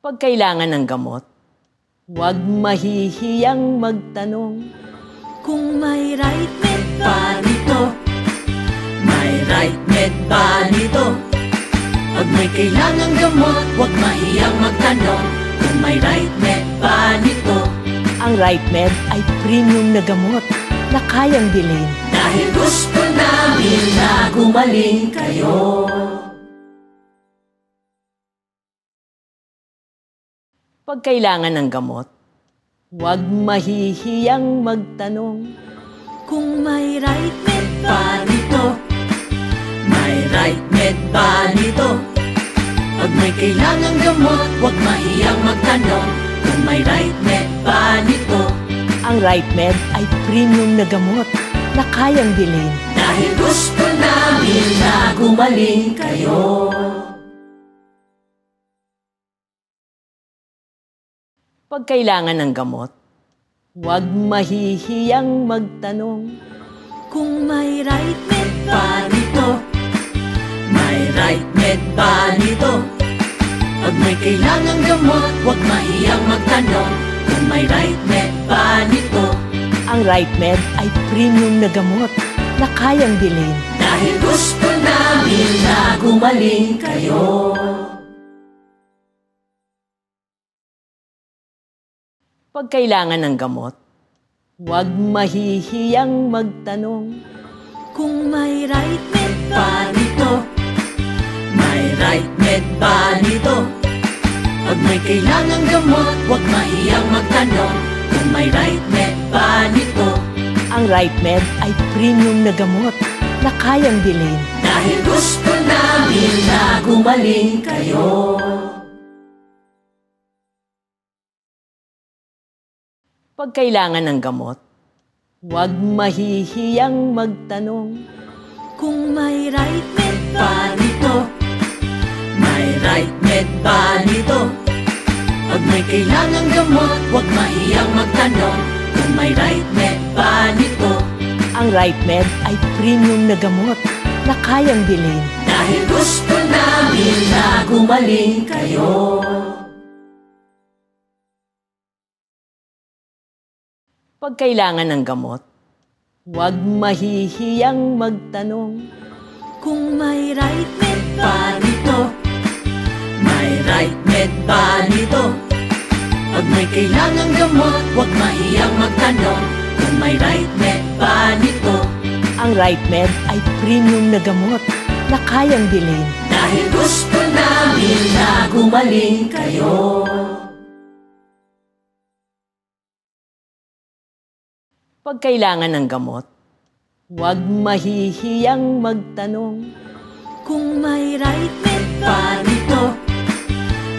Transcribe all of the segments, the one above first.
Pag kailangan ng gamot, huwag mahihiyang magtanong. Kung may right med ba nito? May right med ba nito? Pag may kailangang gamot, huwag mahiyang magtanong. Kung may right med ba nito? Ang Right Med ay premium na gamot na kayang bilhin. Dahil gusto namin na gumaling kayo. Pag kailangan ng gamot, huwag mahihiyang magtanong. Kung may right med ba nito? May right med ba nito? Pag may kailangang gamot, huwag mahiyang magtanong. Kung may right med ba nito? Ang Right Med ay premium na gamot na kayang bilhin. Dahil gusto namin na gumaling kayo. Pag kailangan ng gamot, huwag mahihiyang magtanong. Kung may right med ba nito? May right med ba nito? Pag may kailangang gamot, huwag mahiyang magtanong. Kung may right med ba nito? Ang Right Med ay premium na gamot na kayang bilhin. Dahil gusto namin na gumaling kayo. Pag kailangan ng gamot, huwag mahihiyang magtanong. Kung may right med ba nito? May right med ba nito? Pag may kailangang gamot, huwag mahiyang magtanong. Kung may right med ba nito? Ang Right Med ay premium na gamot na kayang bilhin. Dahil gusto namin na gumaling kayo. Pag kailangan ng gamot, huwag mahihiyang magtanong. Kung may right med ba nito? May right med ba nito? Pag may kailangang gamot, huwag mahiyang magtanong. Kung may right med ba nito? Ang Right Med ay premium na gamot na kayang bilhin. Dahil gusto namin na gumaling kayo. Pag kailangan ng gamot, huwag mahihiyang magtanong. Kung may right med ba nito? May right med ba nito? Pag may kailangang gamot, huwag mahiyang magtanong. Kung may right med ba nito? Ang Right Med ay premium na gamot na kayang bilhin. Dahil gusto namin na gumaling kayo. Pag kailangan ng gamot, huwag mahihiyang magtanong. Kung may right med ba nito?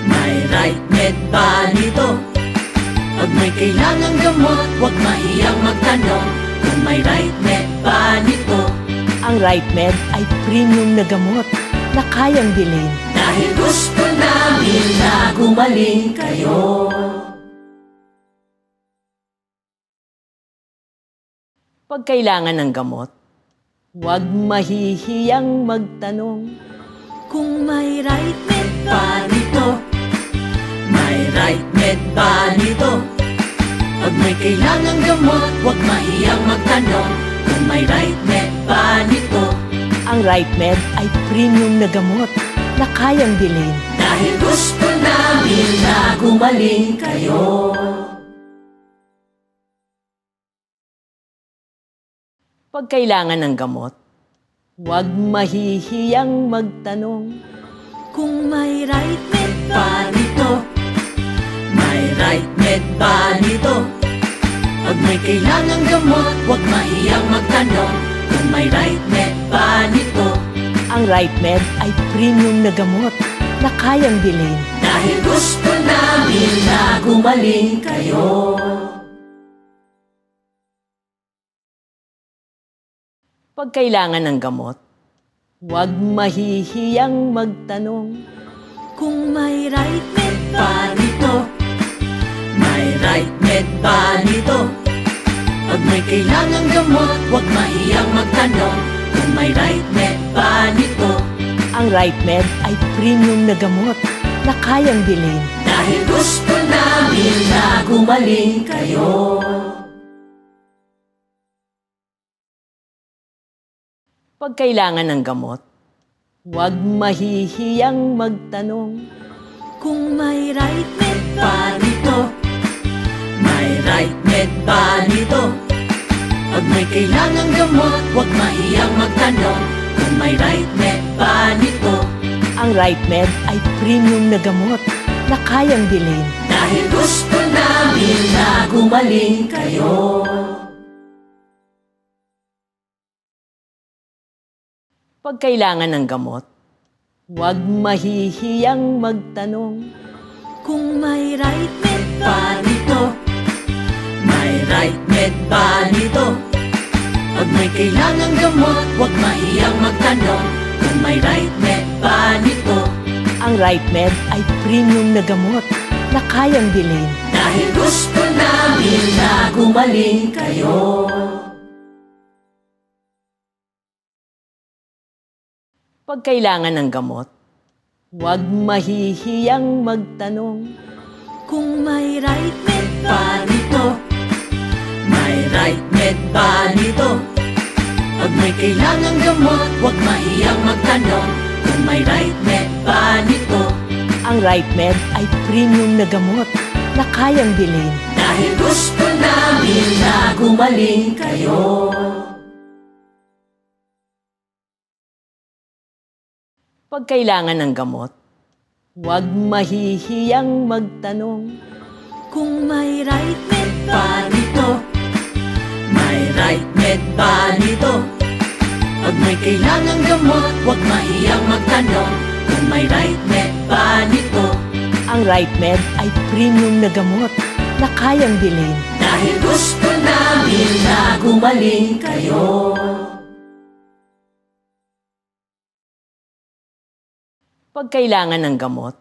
May right med ba nito? Pag may kailangang gamot, huwag mahiyang magtanong. Kung may right med ba nito? Ang Right Med ay premium na gamot na kayang bilhin. Dahil gusto namin na gumaling kayo. Pag kailangan ng gamot, huwag mahihiyang magtanong. Kung may right med ba nito? May right med ba nito? Pag may kailangang gamot, huwag mahiyang magtanong. Kung may right med ba nito? Ang Right Med ay premium na gamot na kayang bilhin. Dahil gusto namin na gumaling kayo. Pag kailangan ng gamot, huwag mahihiyang magtanong. Kung may right med ba nito? May right med ba nito? Pag may kailangang gamot, huwag mahiyang magtanong. Kung may right med ba nito? Ang Right Med ay premium na gamot na kayang bilhin. Dahil gusto namin na gumaling kayo. Pag kailangan ng gamot, huwag mahihiyang magtanong. Kung may right med ba nito? May right med ba nito? Pag may kailangang gamot, huwag mahiyang magtanong. Kung may right med ba nito? Ang Right Med ay premium na gamot na kayang bilhin. Dahil dahil gusto namin na gumaling kayo. Pag kailangan ng gamot, huwag mahihiyang magtanong. Kung may right med ba nito? May right med ba nito? Pag may kailangang gamot, huwag mahiyang magtanong. Kung may right med ba nito? Ang RightMed ay premium na gamot na kayang bilhin. Dahil gusto namin na gumaling kayo. Pag kailangan ng gamot, huwag mahihiyang magtanong. Kung may right med ba nito? May right med ba nito? Pag may kailangang gamot, huwag mahiyang magtanong. Kung may right med ba nito? Ang RightMed ay premium na gamot na kayang bilhin. Dahil gusto namin na gumaling kayo. Pag kailangan ng gamot, huwag mahihiyang magtanong. Kung may right med ba nito? May right med ba nito? Pag may kailangang gamot, huwag mahiyang magtanong. Kung may right med ba nito? Ang RightMed ay premium na gamot na kayang bilhin. Dahil gusto namin na gumaling kayo. Pag kailangan ng gamot, huwag mahihiyang magtanong. Kung may right med ba nito? May right med ba nito? Pag may kailangang gamot, huwag mahiyang magtanong. Kung may right med ba nito? Ang RightMed ay premium na gamot na kayang bilhin. Dahil gusto namin na gumaling kayo. Pag kailangan ng gamot,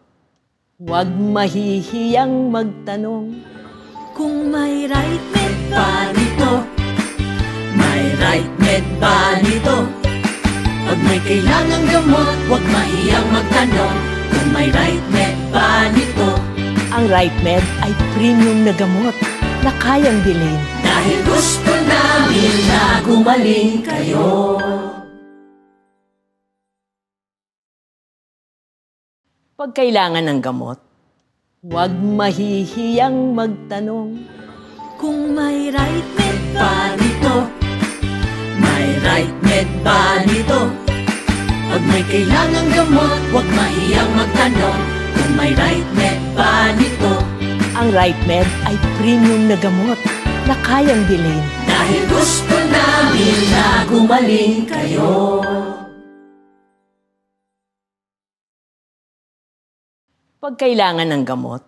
huwag mahihiyang magtanong. Kung may right med ba nito? May right med ba nito? Pag may kailangang gamot, huwag mahiyang magtanong. Kung may right med ba nito? Ang RightMed ay premium na gamot na kayang bilhin. Dahil gusto namin na gumaling kayo. Pag kailangan ng gamot, huwag mahihiyang magtanong. Kung may right med ba nito? May right med ba nito? Pag may kailangang gamot, huwag mahiyang magtanong. Kung may right med ba nito? Ang RightMed ay premium na gamot na kayang bilhin. Dahil gusto namin na gumaling kayo. Pag kailangan ng gamot,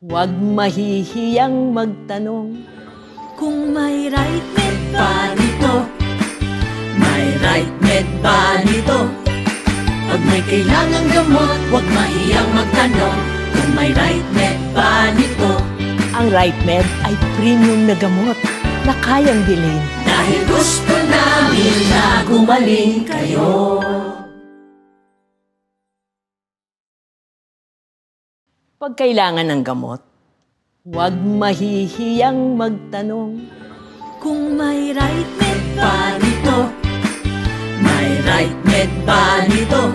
huwag mahihiyang magtanong. Kung may right med ba nito? May right med ba nito? Pag may kailangang gamot, huwag mahiyang magtanong. Kung may right med ba nito? Ang RightMed ay premium na gamot na kayang bilhin. Dahil gusto namin na gumaling kayo. Pag kailangan ng gamot, huwag mahihiyang magtanong. Kung may right med ba nito? May right med ba nito?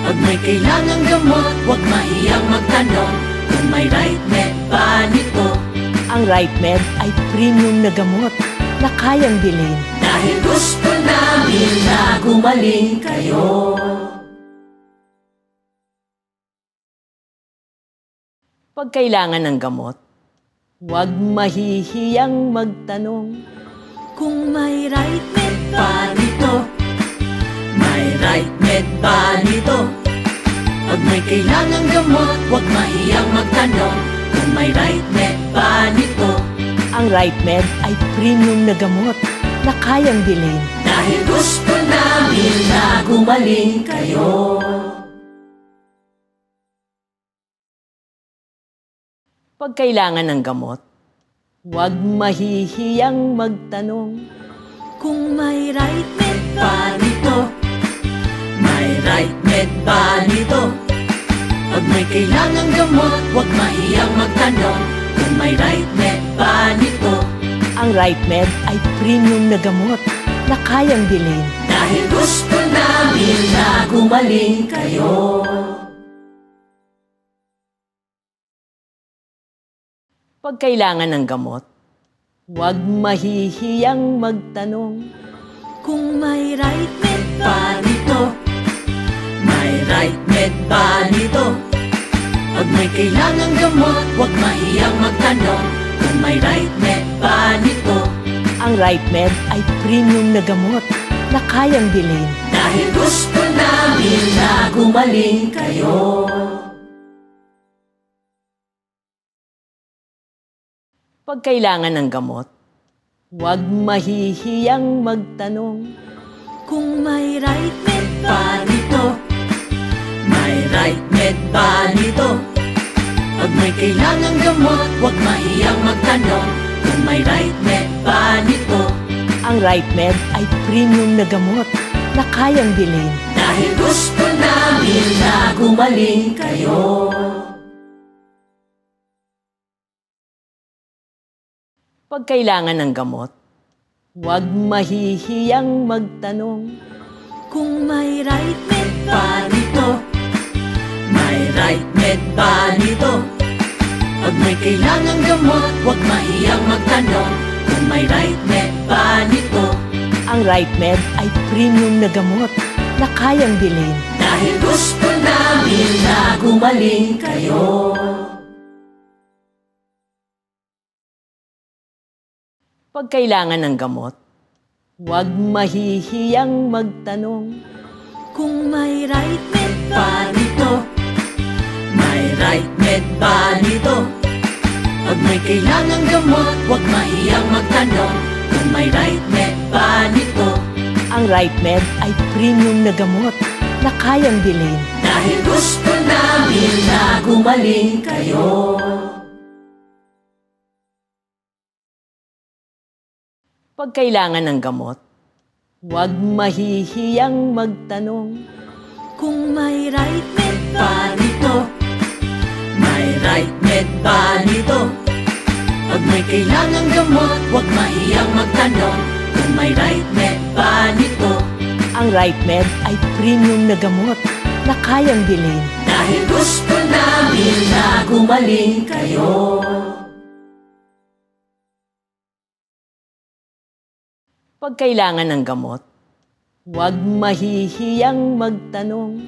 Pag may kailangang gamot, huwag mahiyang magtanong. Kung may right med ba nito? Ang RightMed ay premium na gamot na kayang bilhin. Dahil gusto namin na gumaling kayo. Pag kailangan ng gamot, huwag mahihiyang magtanong. Kung may right med ba nito? May right med ba nito? Pag may kailangang gamot, huwag mahiyang magtanong. Kung may right med ba nito? Ang RightMed ay premium na gamot na kayang bilhin. Dahil gusto namin na gumaling kayo. Pag kailangan ng gamot, huwag mahihiyang magtanong. Kung may right med ba nito? May right med ba nito? Pag Pag may kailangang gamot, huwag mahiyang magtanong kung may right med ba nito. Ang RightMed ay premium na gamot na kayang bilhin. Dahil gusto namin na gumaling kayo. Pag kailangan ng gamot, huwag mahihiyang magtanong Kung may right med ba nito? May right med ba nito? Pag may kailangang gamot, huwag mahiyang magtanong kung may right med ba nito. Ang RightMed ay premium na gamot na kayang bilhin. Dahil gusto namin na gumaling kayo. Pag kailangan ng gamot, huwag mahihiyang magtanong Kung may right med ba nito? May right med ba nito? Pag may kailangang gamot, huwag mahiyang magtanong kung may right med ba nito. Ang RightMed ay premium na gamot na kayang bilhin. Dahil gusto namin na gumaling kayo. Pag kailangan ng gamot, huwag mahihiyang magtanong Kung may right med ba nito? May right med ba nito? Pag may kailangang gamot, huwag mahiyang magtanong kung may right med ba nito. Ang RightMed ay premium na gamot na kayang bilhin. Dahil gusto namin na gumaling kayo. Pag kailangan ng gamot, huwag mahihiyang magtanong Kung may right med ba nito? May right med ba nito? Pag may kailangang gamot, huwag mahiyang magtanong kung may right med ba nito. Ang RightMed ay premium na gamot na kayang bilhin. Dahil gusto namin na gumaling kayo. Pag kailangan ng gamot, huwag mahihiyang magtanong Kung may right med ba nito? May right med ba nito? Pag may kailangang gamot, huwag mahiyang magtanong kung may right med ba nito. Ang RightMed ay premium na gamot na kayang bilhin. Dahil gusto namin na gumaling kayo. Pag kailangan ng gamot, huwag mahihiyang magtanong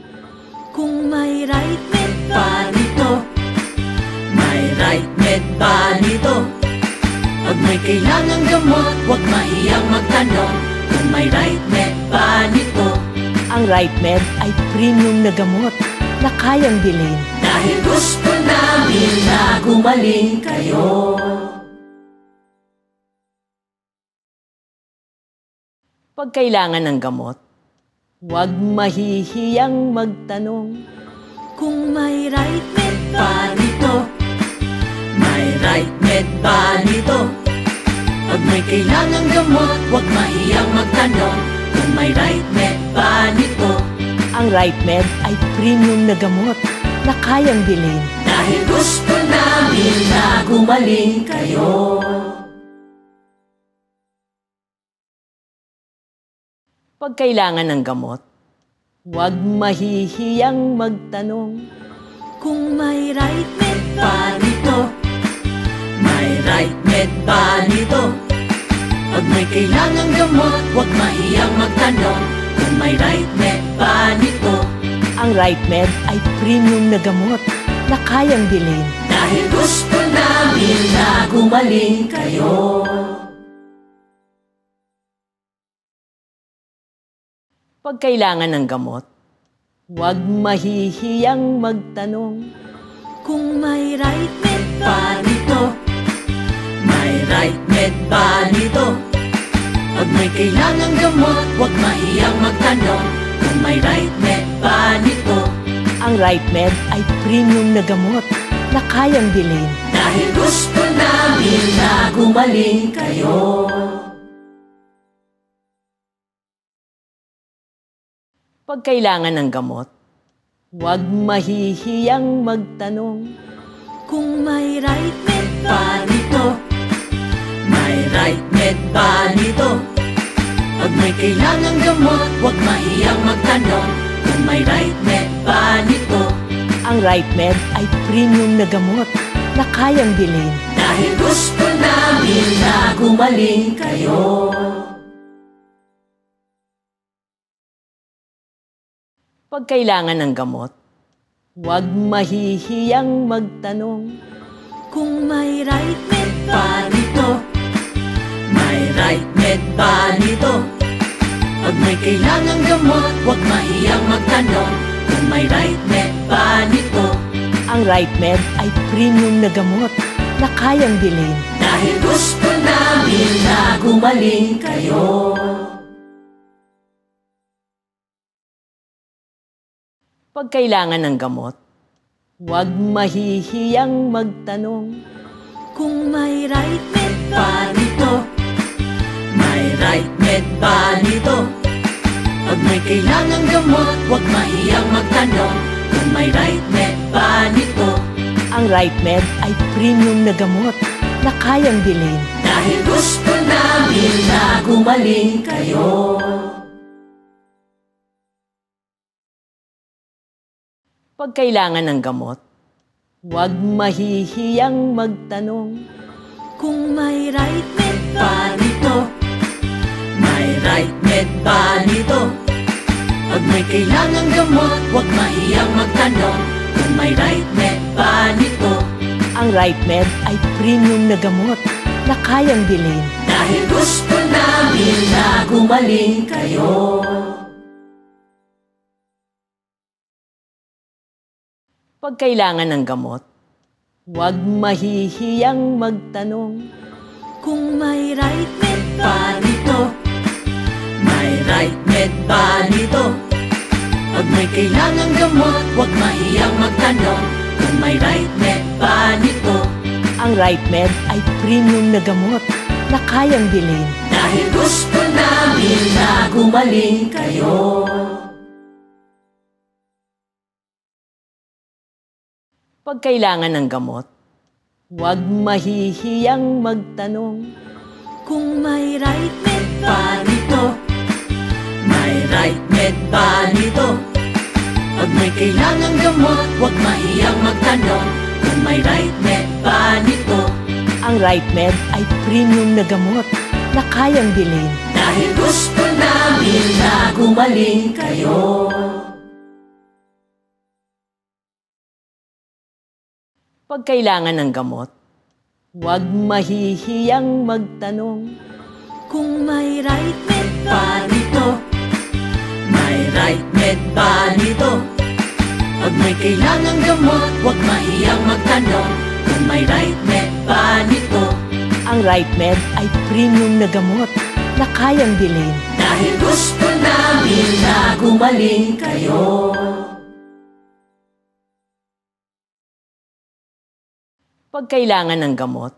Kung may right med ba nito? May right med ba nito? Pag may kailangang gamot, huwag mahiyang magtanong kung may right med ba nito. Ang RightMed ay premium na gamot na kayang bilhin. Dahil gusto namin na gumaling kayo. Pag kailangan ng gamot, huwag mahihiyang magtanong Kung may right med ba nito? May right med ba nito? Pag may kailangang gamot, huwag mahiyang magtanong kung may right med ba nito. Ang RightMed ay premium na gamot na kayang bilhin. Dahil gusto namin na gumaling kayo. Pag kailangan ng gamot, huwag mahihiyang magtanong Kung may right med ba nito? May right med ba nito? Pag may kailangang gamot, huwag mahiyang magtanong kung may right med ba nito. Ang RightMed ay premium na gamot na kayang bilhin. Dahil gusto namin na gumaling kayo. Pag kailangan ng gamot, huwag mahihiyang magtanong Kung may right med ba nito? May right med ba nito? Pag may kailangang gamot, huwag mahiyang magtanong kung may right med ba nito. Ang RightMed ay premium na gamot na kayang bilhin. Dahil gusto namin na gumaling kayo. Pag kailangan ng gamot, Huwag mahihiyang magtanong. Kung may right med ba nito? May right med ba nito? Pag may kailangang gamot, huwag mahiyang magtanong. Kung may right med ba nito? Ang RightMed ay premium na gamot na kayang bilhin. Dahil gusto namin na gumaling kayo. Pag kailangan ng gamot, huwag mahihiyang magtanong. Kung may right med ba nito? May right med ba nito? Pag may kailangang gamot, huwag mahiyang magtanong. Kung may right med ba nito? Ang RightMed ay premium na gamot na kayang bilhin. Dahil gusto namin na gumaling kayo. Pag kailangan ng gamot, huwag mahihiyang magtanong. Kung may right med ba nito? May right med ba nito? Pag may kailangang gamot, huwag mahiyang magtanong. Kung may right med ba nito? Ang RightMed ay premium na gamot na kayang bilhin. Dahil gusto namin na gumaling kayo. Pag kailangan ng gamot, huwag mahihiyang magtanong. Kung may right med ba nito? May right med ba nito? Pag may kailangang gamot, huwag mahiyang magtanong. Kung may right med ba nito? Ang RightMed ay premium na gamot na kayang bilhin. Dahil gusto namin na gumaling kayo. Pag kailangan ng gamot, huwag mahihiyang magtanong. Kung may right med ba nito? May right med ba nito? Pag may kailangang gamot, huwag mahiyang magtanong. Kung may right med ba nito? Ang RightMed ay premium na gamot na kayang bilhin. Dahil gusto namin na gumaling kayo. Pag kailangan ng gamot, huwag mahihiyang magtanong. Kung may right med ba nito? May right med ba nito? Pag may kailangang gamot, huwag mahiyang magtanong. Kung may right med ba nito? Ang RightMed ay premium na gamot na kayang bilhin. Dahil gusto namin na gumaling kayo. Pag kailangan ng gamot, huwag mahihiyang magtanong. Kung may right med ba nito? May right med ba nito? Pag may kailangang gamot, huwag mahiyang magtanong. Kung may right med ba nito? Ang RightMed ay premium na gamot na kayang bilhin. Dahil gusto namin na gumaling kayo. Pag kailangan ng gamot,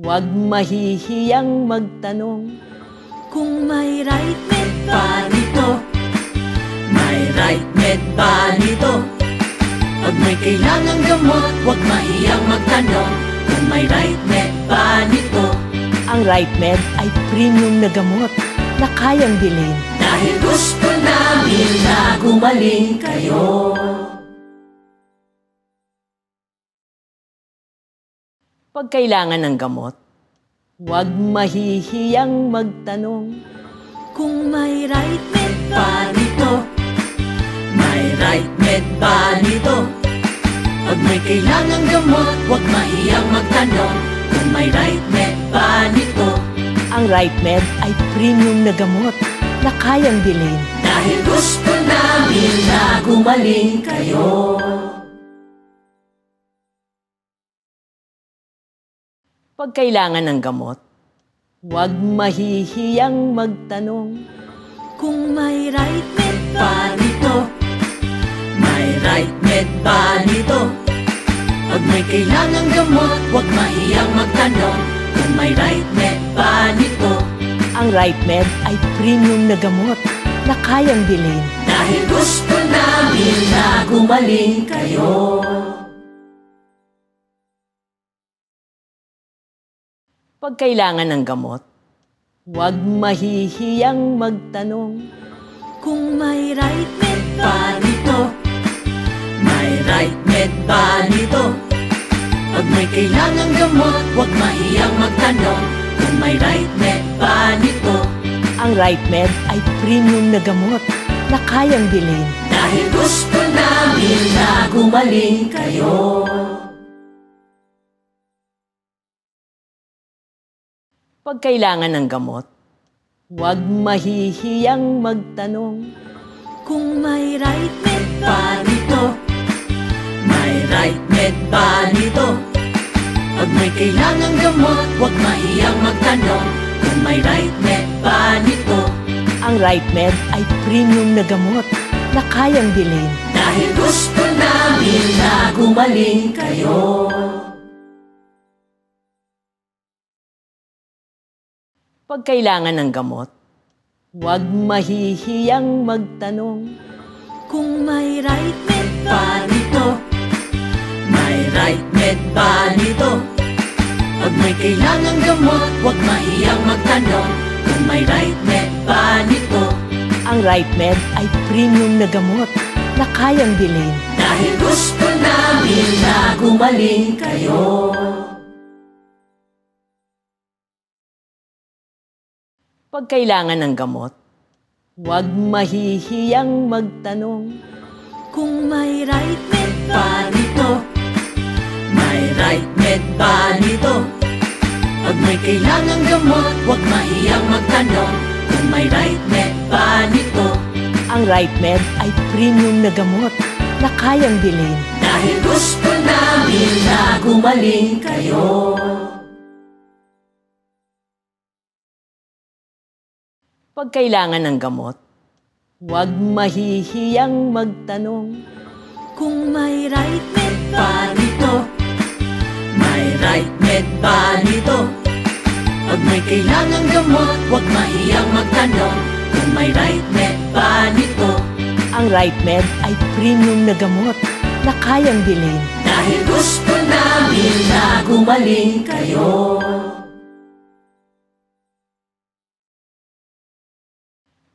huwag mahihiyang magtanong. Kung may right med ba nito? May right med ba nito? Pag may kailangang gamot, huwag mahiyang magtanong. Kung may right med ba nito? Ang RightMed ay premium na gamot na kayang bilhin. Dahil gusto namin na gumaling kayo. Pag kailangan ng gamot, huwag mahihiyang magtanong. Kung may right med ba nito? May right med ba nito? Pag may kailangang gamot, huwag mahiyang magtanong. Kung may right med ba nito? Ang RightMed ay premium na gamot na kayang bilhin. Dahil gusto namin na gumaling kayo. Pag kailangan ng gamot, huwag mahihiyang magtanong. Kung may right med ba nito? May right med ba nito? Pag may kailangang gamot, huwag mahiyang magtanong. Kung may right med ba nito? Ang RightMed ay premium na gamot na kayang bilhin. Dahil gusto na namin na gumaling kayo. Pag kailangan ng gamot, huwag mahihiyang magtanong. Kung may right med ba nito? May right med ba nito? Pag may kailangang gamot, huwag mahiyang magtanong. Kung may right med ba nito? Ang Right Med ay premium na gamot na kayang bilhin. Dahil gusto namin na gumaling kayo. Pag kailangan ng gamot, huwag mahihiyang magtanong. Kung may right med ba nito? May right med ba nito? Pag may kailangang gamot, huwag mahiyang magtanong. Kung may right med ba nito? Ang Right Med ay premium na gamot na kayang bilhin. Dahil gusto namin na gumaling kayo. Pag kailangan ng gamot, huwag mahihiyang magtanong. Kung may right med ba nito? May right med ba nito? Pag may kailangang gamot, huwag mahiyang magtanong. Kung may right med ba nito? Ang Right Med ay premium na gamot na kayang bilhin. Dahil gusto namin na gumaling kayo. Pag kailangan ng gamot, huwag mahihiyang magtanong. Kung may right med ba nito? May right med ba nito? Pag may kailangang gamot, huwag mahiyang magtanong. Kung may right med ba nito? Ang Right Med ay premium na gamot na kayang bilhin. Dahil gusto namin na gumaling kayo. Pag kailangan ng gamot, huwag mahihiyang magtanong. Kung may right med ba nito? May right med ba nito? Pag may kailangang gamot, huwag mahiyang magtanong. Kung may right med ba nito? Ang Right Med ay premium na gamot na kayang bilhin. Dahil gusto namin na gumaling kayo.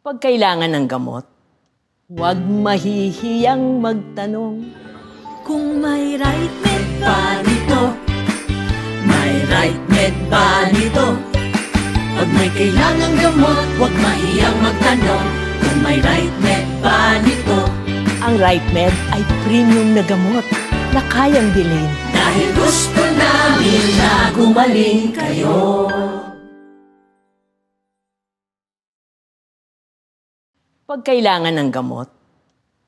Pag kailangan ng gamot, huwag mahihiyang magtanong. Kung may right med ba nito? May right med ba nito? Pag may kailangang gamot, huwag mahiyang magtanong. Kung may right med ba nito? Ang Right Med ay premium na gamot na kayang bilhin. Dahil gusto namin na gumaling kayo. Pag kailangan ng gamot,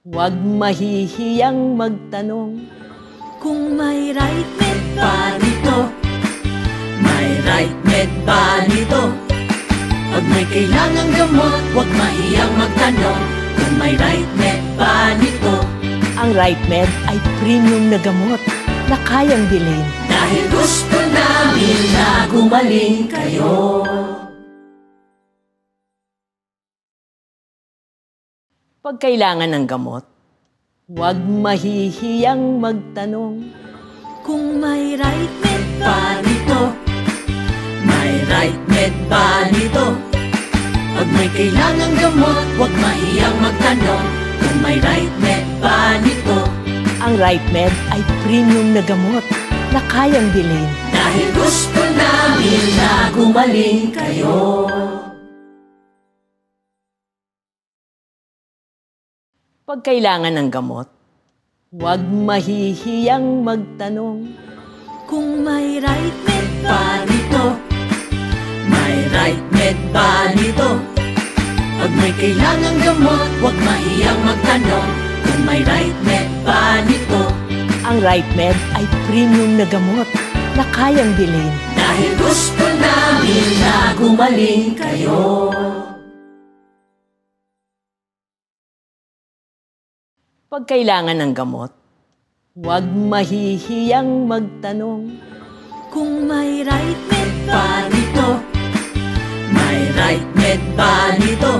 huwag mahihiyang magtanong. Kung may right med ba nito? May right med ba nito? Pag may kailangang gamot, huwag mahiyang magtanong. Kung may right med ba nito? Ang Right Med ay premium na gamot na kayang bilhin. Dahil gusto namin na gumaling kayo. Pag kailangan ng gamot, huwag mahihiyang magtanong. Kung may right med ba nito? May right med ba nito? Pag may kailangang gamot, huwag mahiyang magtanong. Kung may right med ba nito? Ang Right Med ay premium na gamot na kayang bilhin. Dahil gusto namin na gumaling kayo. Pag kailangan ng gamot, huwag mahihiyang magtanong. Kung may right med ba nito? May right med ba nito? Pag may kailangang gamot, huwag mahiyang magtanong. Kung may right med ba nito? Ang Right Med ay premium na gamot na kayang bilhin. Dahil gusto namin na gumaling kayo. Pag kailangan ng gamot, huwag mahihiyang magtanong. Kung may right med ba nito? May right med ba nito?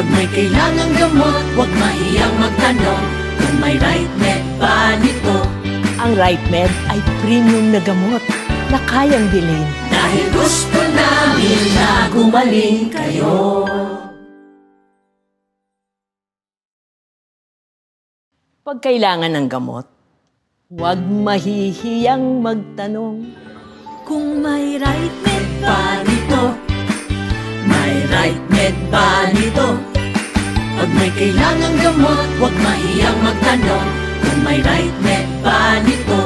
Pag may kailangang gamot, huwag mahiyang magtanong kung may right med ba nito. Ang RightMed ay premium na gamot na kayang bilhin. Dahil gusto namin na gumaling kayo. Pag kailangan ng gamot, huwag mahihiyang magtanong Kung may right med ba nito? May right med ba nito? Pag may kailangang gamot, huwag mahiyang magtanong kung may right med ba nito.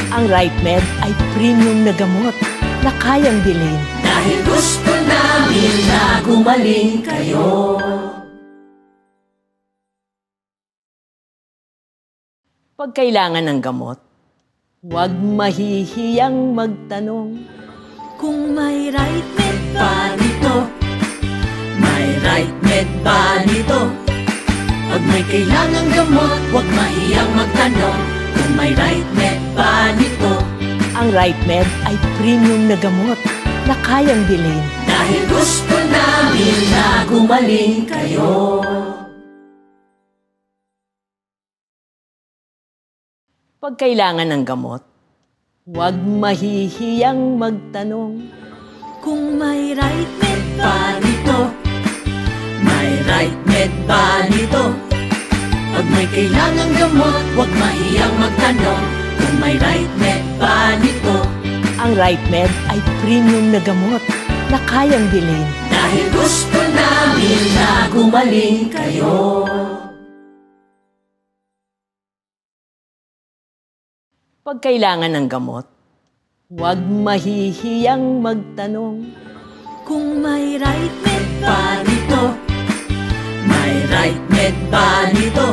Ang RightMed ay premium na gamot na kayang bilhin. Dahil gusto namin na gumaling kayo. Pag kailangan ng gamot, huwag mahihiyang magtanong Kung may right med ba nito? May right med ba nito? Pag may kailangang gamot, huwag mahiyang magtanong kung may right med ba nito. Ang RightMed ay premium na gamot na kayang bilhin. Dahil gusto namin na gumaling kayo. Pag kailangan ng gamot, huwag mahihiyang magtanong Kung may right med ba nito? May right med ba nito? Pag may kailangang gamot, huwag mahiyang magtanong kung may right med ba nito. Ang RightMed ay premium na gamot na kayang bilhin. Dahil gusto namin na gumaling kayo. Pag kailangan ng gamot, huwag mahihiyang magtanong Kung may right med ba nito? May right med ba nito?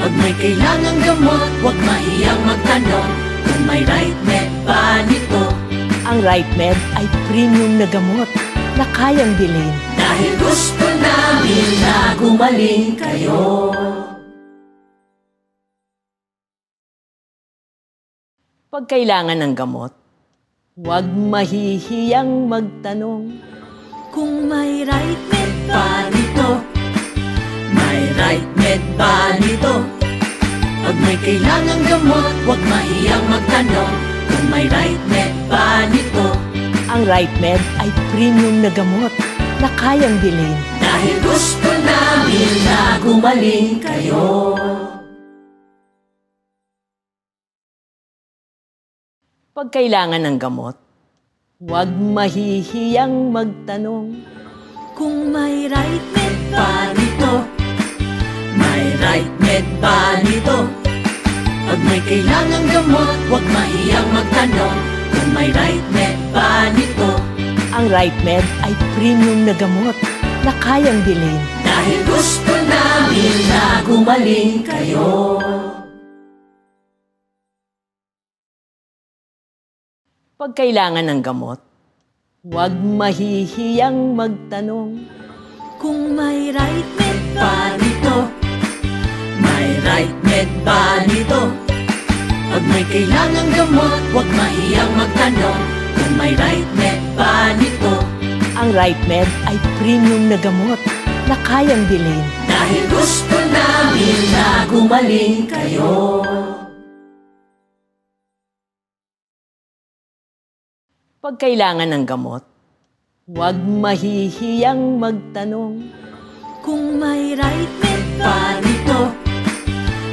Pag may kailangang gamot, huwag mahiyang magtanong kung may right med ba nito. Ang RightMed ay premium na gamot na kayang bilhin. Dahil gusto namin na gumaling kayo. Pag kailangan ng gamot, huwag mahihiyang magtanong Kung may right med ba nito? May right med ba nito? Pag may kailangang gamot, huwag mahiyang magtanong kung may right med ba nito. Ang RightMed ay premium na gamot na kayang bilhin. Dahil gusto namin na gumaling kayo. Pag kailangan ng gamot, huwag mahihiyang magtanong Kung may right med ba nito? May right med ba nito? Pag may kailangang gamot, huwag mahiyang magtanong kung may right med ba nito. Ang RightMed ay premium na gamot na kayang bilhin. Dahil gusto namin na gumaling kayo. Pag kailangan ng gamot, huwag mahihiyang magtanong Kung may right med ba nito? May right med ba nito? Pag may kailangang gamot, huwag mahiyang magtanong kung may right med ba nito. Ang RightMed ay premium na gamot na kayang bilhin. Dahil gusto namin na gumaling kayo. Pag kailangan ng gamot, huwag mahihiyang magtanong Kung may right med ba nito?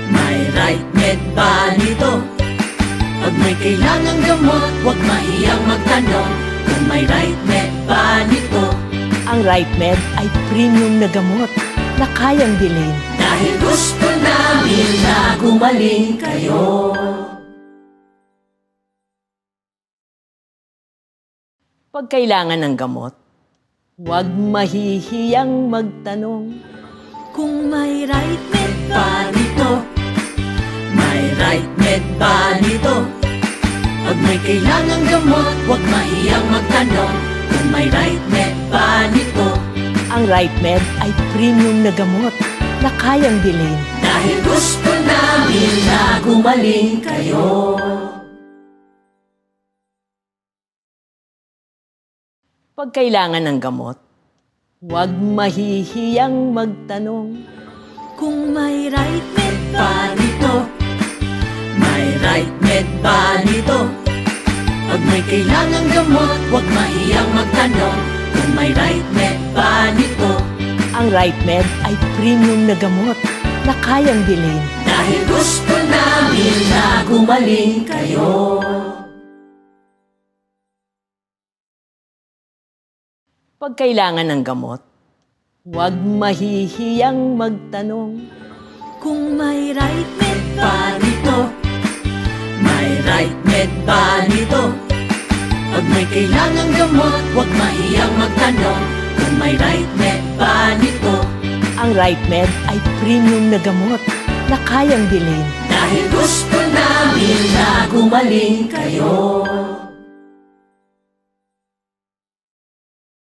May right med ba nito? Pag may kailangang gamot, huwag mahiyang magtanong kung may right med ba nito. Ang RightMed ay premium na gamot na kayang bilhin. Dahil gusto namin na gumaling kayo. Pag kailangan ng gamot, huwag mahihiyang magtanong Kung may right med ba nito? May right med ba nito? Pag may kailangang gamot, huwag mahiyang magtanong kung may right med ba nito. Ang RightMed ay premium na gamot na kayang bilhin. Dahil gusto namin na gumaling kayo. Pag kailangan ng gamot, Huwag mahihiyang magtanong. Kung may right med ba nito? May right med ba nito? Pag may kailangang gamot, huwag mahiyang magtanong. Kung may right med ba nito? Ang RightMed ay premium na gamot na kayang bilhin. Dahil gusto namin na gumaling kayo. Pag kailangan ng gamot, huwag mahihiyang magtanong. Kung may right med ba nito? May right med ba nito? Pag may kailangang gamot, huwag mahiyang magtanong. Kung may right med ba nito? Ang RightMed ay premium na gamot na kayang bilhin. Dahil gusto namin na gumaling kayo.